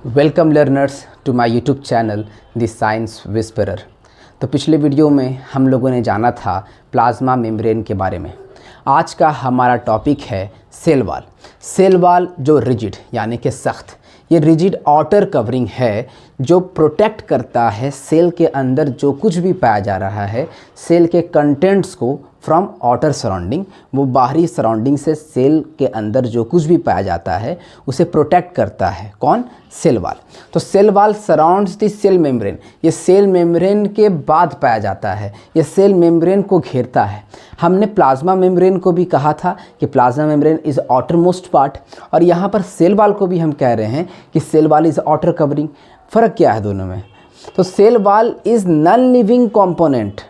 Welcome learners to my YouTube channel the Science Whisperer. तो पिछले video में हम लोगों ने जाना था प्लाज्मा मेम्ब्रेन के बारे में। आज का हमारा टॉपिक है सेल वॉल। सेल वॉल जो रिजिड यानी कि सख्त, ये रिजिड आउटर कवरिंग है जो प्रोटेक्ट करता है सेल के अंदर जो कुछ भी पाया जा रहा है, सेल के कंटेंट्स को फ्रॉम आउटर सराउंडिंग। वो बाहरी सराउंडिंग से सेल के अंदर जो कुछ भी पाया जाता है उसे प्रोटेक्ट करता है। कौन? Cell wall. तो cell wall surrounds the cell membrane. ये सेल मेम्ब्रेन के बाद पाया जाता है, ये सेल मेम्ब्रेन को घेरता है। हमने प्लाज्मा मेम्ब्रेन को भी कहा था कि plasma membrane is outer most part, और यहाँ पर सेल वॉल को भी हम कह रहे हैं कि cell wall is outer covering. फ़र्क क्या है दोनों में? तो cell wall is non living component.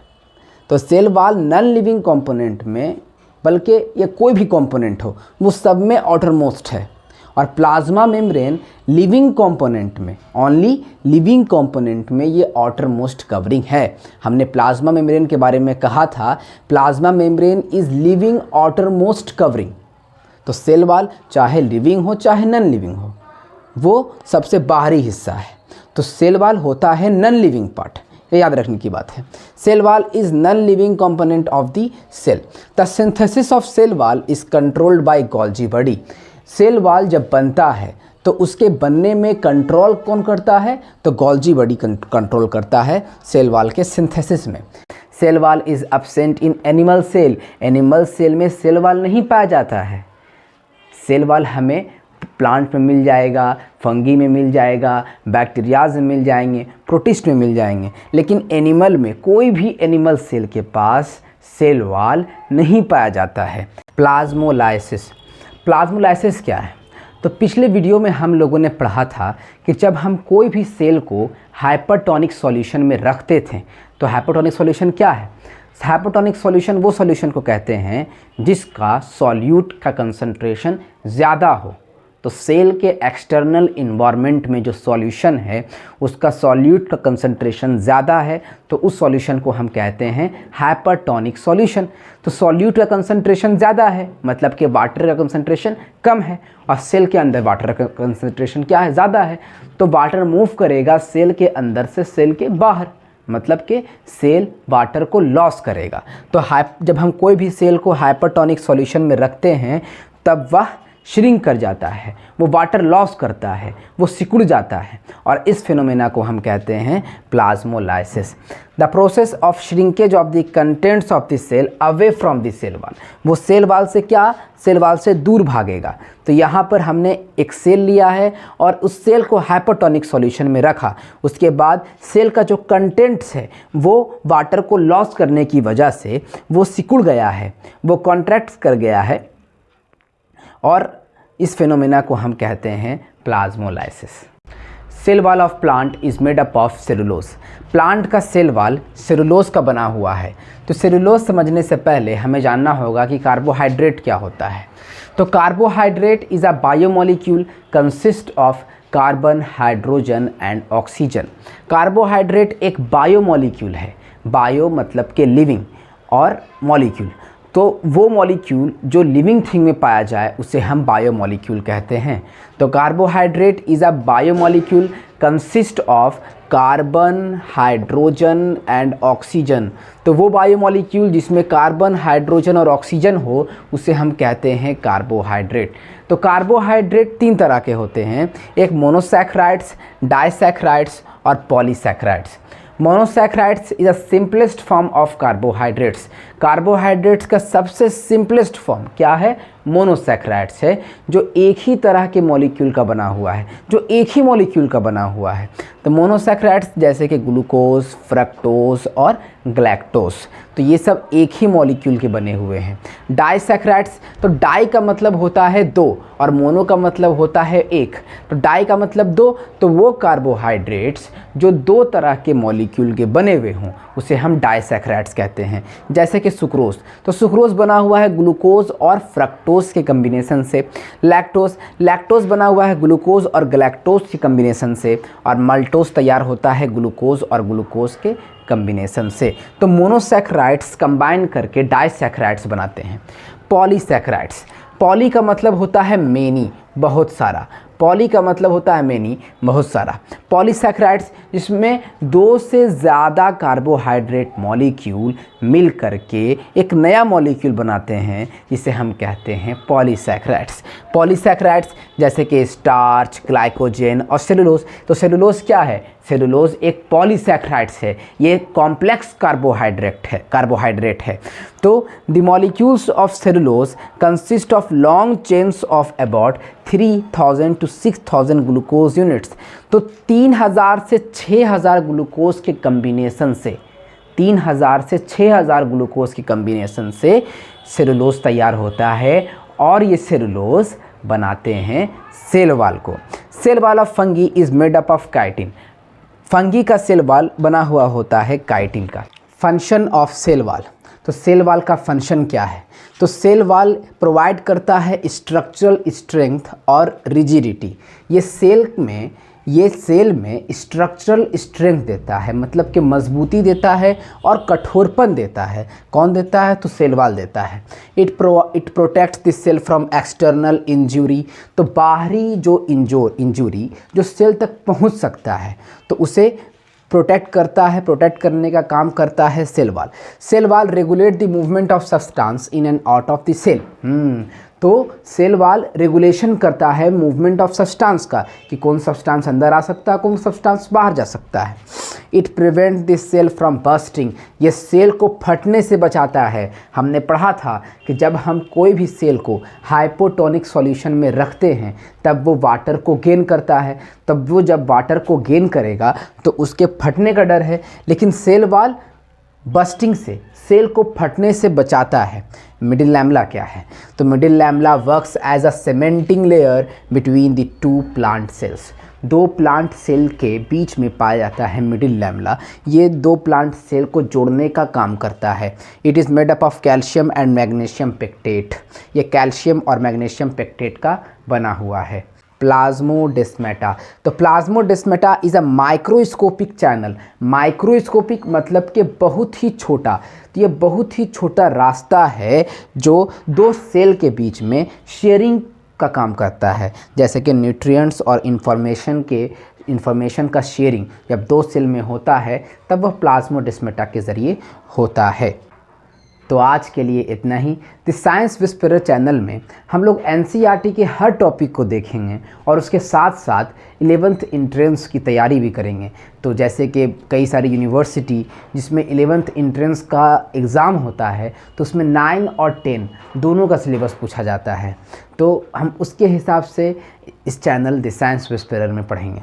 तो cell wall non living component में, बल्कि ये कोई भी कंपोनेंट हो, वो सब में आउटर मोस्ट है। और प्लाज्मा मेम्ब्रेन लिविंग कंपोनेंट में, ओनली लिविंग कंपोनेंट में ये आउटर मोस्ट कवरिंग है। हमने प्लाज्मा मेम्ब्रेन के बारे में कहा था plasma membrane is living outer most covering. तो सेल वॉल चाहे लिविंग हो चाहे नॉन लिविंग हो, वो सबसे बाहरी हिस्सा है। तो सेल वॉल होता है नॉन लिविंग पार्ट, ये याद रखने की बात है। Cell wall is non living component of the cell. The synthesis of cell wall is controlled by Golgi body. Cell wall जब बनता है तो उसके बनने में कंट्रोल कौन करता है? तो गोल्जी बॉडी कंट्रोल करता है सेल वॉल के सिंथेसिस में। Cell wall is absent in animal cell. Animal cell में सेल वॉल नहीं पाया जाता है। सेल वॉल हमें प्लांट में मिल जाएगा, फंगी में मिल जाएगा, बैक्टीरियाज में मिल जाएंगे, प्रोटिस्ट में मिल जाएंगे, लेकिन एनिमल में कोई भी एनिमल सेल के पास सेल वॉल नहीं पाया जाता है। प्लाज्मोलाइसिस। प्लाज्मोलाइसिस क्या है? तो पिछले वीडियो में हम लोगों ने पढ़ा था कि जब हम कोई भी सेल को हाइपरटोनिक सॉल्यूशन में रखते थे, तो हाइपरटोनिक सॉल्यूशन क्या है? हाइपरटोनिक सॉल्यूशन वो सॉल्यूशन को कहते हैं जिसका सॉल्यूट का कंसंट्रेशन ज़्यादा हो। तो सेल के एक्सटर्नल इन्वायरमेंट में जो सॉल्यूशन है उसका सॉल्यूट का कंसंट्रेशन ज़्यादा है, तो उस सॉल्यूशन को हम कहते हैं हाइपरटोनिक सॉल्यूशन। तो सॉल्यूट का कंसंट्रेशन ज़्यादा है मतलब कि वाटर का कंसंट्रेशन कम है, और सेल के अंदर वाटर का कंसंट्रेशन क्या है? ज़्यादा है। तो वाटर मूव करेगा सेल के अंदर से सेल के बाहर, मतलब कि सेल वाटर को लॉस करेगा। तो जब हम कोई भी सेल को हाइपरटोनिक सॉल्यूशन में रखते हैं तब वह श्रिंक कर जाता है, वो वाटर लॉस करता है, वो सिकुड़ जाता है, और इस फिनोमेना को हम कहते हैं plasmolysis. The process of shrinkage of the contents of the cell away from the cell wall. वो सेल वॉल से क्या? सेल वॉल से दूर भागेगा। तो यहाँ पर हमने एक सेल लिया है और उस सेल को हाइपरटोनिक सॉल्यूशन में रखा। उसके बाद सेल का जो कंटेंट्स है वो वाटर को लॉस करने की वजह से वो सिकुड़ गया है, वो कॉन्ट्रैक्ट कर गया है, और इस फिनोमेना को हम कहते हैं plasmolysis. Cell wall of plant is made up of cellulose. Plant का सेल वॉल सेलुलोज का बना हुआ है। तो सेलुलोज समझने से पहले हमें जानना होगा कि कार्बोहाइड्रेट क्या होता है। तो carbohydrate is a biomolecule consist of carbon, hydrogen and oxygen. Carbohydrate एक बायोमोलिक्यूल है। बायो मतलब के लिविंग, और मॉलिक्यूल, तो वो मॉलिक्यूल जो लिविंग थिंग में पाया जाए उसे हम बायोमॉलिक्यूल कहते हैं। तो carbohydrate is a biomolecule consist of carbon, hydrogen and oxygen. तो वो बायोमॉलिक्यूल जिसमें कार्बन, हाइड्रोजन और ऑक्सीजन हो उसे हम कहते हैं कार्बोहाइड्रेट। तो कार्बोहाइड्रेट तीन तरह के होते हैं, एक मोनोसैकेराइड्स, डाइसैकेराइड्स और polysaccharides. Monosaccharides is the simplest form of carbohydrates. Carbohydrates का सबसे सिंपलेस्ट फॉर्म क्या है? मोनोसैकेराइड्स है, जो एक ही तरह के मॉलिक्यूल का बना हुआ है, जो एक ही मॉलिक्यूल का बना हुआ है। तो मोनोसैकेराइड्स जैसे कि ग्लूकोज, फ्रक्टोज और ग्लैक्टोज, तो ये सब एक ही मॉलिक्यूल के बने हुए हैं। डाइसैकेराइड्स, तो डाई का मतलब होता है दो और मोनो का मतलब होता है एक। तो डाई का मतलब दो, तो वो कार्बोहाइड्रेट्स जो दो तरह के मॉलिक्यूल के बने हुए हों उसे हम डाइसैकेराइड्स कहते हैं। जैसे कि सुक्रोज, तो सुक्रोज बना हुआ है ग्लूकोज और फ्रक्टोज के कम्बिनेशन से। लैक्टोज बना हुआ है ग्लूकोज और गैलेक्टोज के कम्बिनेशन से, और मल्टोज तैयार होता है ग्लूकोज और ग्लूकोज के कम्बिनेशन से। तो मोनोसैकेराइड्स कंबाइन करके डाइसैकेराइड्स बनाते हैं। पॉलीसैकेराइड्स, पॉली का मतलब होता है मेनी, बहुत सारा। पॉली का मतलब होता है मेनी, बहुत सारा। पॉलीसैकेराइड्स जिसमें 2 से ज़्यादा कार्बोहाइड्रेट मॉलिक्यूल मिल करके एक नया मॉलिक्यूल बनाते हैं, जिसे हम कहते हैं पॉलीसैकेराइड्स। पॉलीसैकेराइड्स जैसे कि स्टार्च, ग्लाइकोजन और सेलुलोज। तो सेलुलोज क्या है? सेलुलोज एक पॉलीसैकेराइड्स है, ये कॉम्प्लेक्स कार्बोहाइड्रेट है। तो the molecules of cellulose consist of long chains of about 3000 to 6000 glucose units. तो 3000 से 6000 ग्लूकोज के कम्बिनेशन से 3000 से 6000 ग्लूकोज की कम्बिनेशन से सेलुलोज तैयार होता है, और ये सेलुलोज बनाते हैं सेल वॉल को। Cell wall of fungi is made up of chitin. Fungi का सेल वॉल बना हुआ होता है काइटिन का। फंक्शन ऑफ सेल वॉल, तो सेल वॉल का फंक्शन क्या है? तो सेल वॉल प्रोवाइड करता है स्ट्रक्चरल स्ट्रेंथ और रिजिडिटी। ये सेल में स्ट्रक्चरल स्ट्रेंथ देता है, मतलब कि मजबूती देता है और कठोरपन देता है। कौन देता है? तो सेल वॉल देता है। It protects the cell from external injury. तो बाहरी जो इंजरी जो सेल तक पहुंच सकता है, तो उसे प्रोटेक्ट करता है। प्रोटेक्ट करने का काम करता है cell wall. Cell wall regulate the movement of substance in and out of the cell. तो सेल वॉल रेगुलेशन करता है मूवमेंट ऑफ सब्सटेंस का, कि कौन सब्सटेंस अंदर आ सकता है, कौन सब्सटेंस बाहर जा सकता है। It prevent this cell from bursting. ये सेल को फटने से बचाता है। हमने पढ़ा था कि जब हम कोई भी सेल को हाइपोटोनिक सॉल्यूशन में रखते हैं, तब वो वाटर को गेन करता है। तब वो जब वाटर को गेन करेगा तो उसके फटने का डर है, लेकिन सेल वॉल बस्टिंग से, सेल को फटने से बचाता है। मिडिल लैमेला क्या है? तो middle lamella works as a cementing layer between the 2 plant cells. 2 plant cell के बीच में पाया जाता है मिडिल लैमेला। ये 2 प्लांट सेल को जोड़ने का काम करता है। It is made up of calcium and magnesium pectate. ये कैल्शियम और मैग्नीशियम पेक्टेट का बना हुआ है। प्लाज्मोडेस्माटा, तो plasmodesmata is a microscopic channel. Microscopic मतलब कि बहुत ही छोटा। तो ये बहुत ही छोटा रास्ता है जो 2 सेल के बीच में शेयरिंग का काम करता है, जैसे कि न्यूट्रिएंट्स और इंफॉर्मेशन का शेयरिंग जब 2 सेल में होता है, तब वह प्लाज्मोडेस्माटा के ज़रिए होता है। तो आज के लिए इतना ही। द साइंस विस्परर चैनल में हम लोग एनसीईआरटी के हर टॉपिक को देखेंगे और उसके साथ साथ 11th एंट्रेंस की तैयारी भी करेंगे। तो जैसे कि कई सारी यूनिवर्सिटी जिसमें 11th एंट्रेंस का एग्ज़ाम होता है, तो उसमें 9 और 10 दोनों का सिलेबस पूछा जाता है। तो हम उसके हिसाब से इस चैनल द साइंस विस्परर में पढ़ेंगे।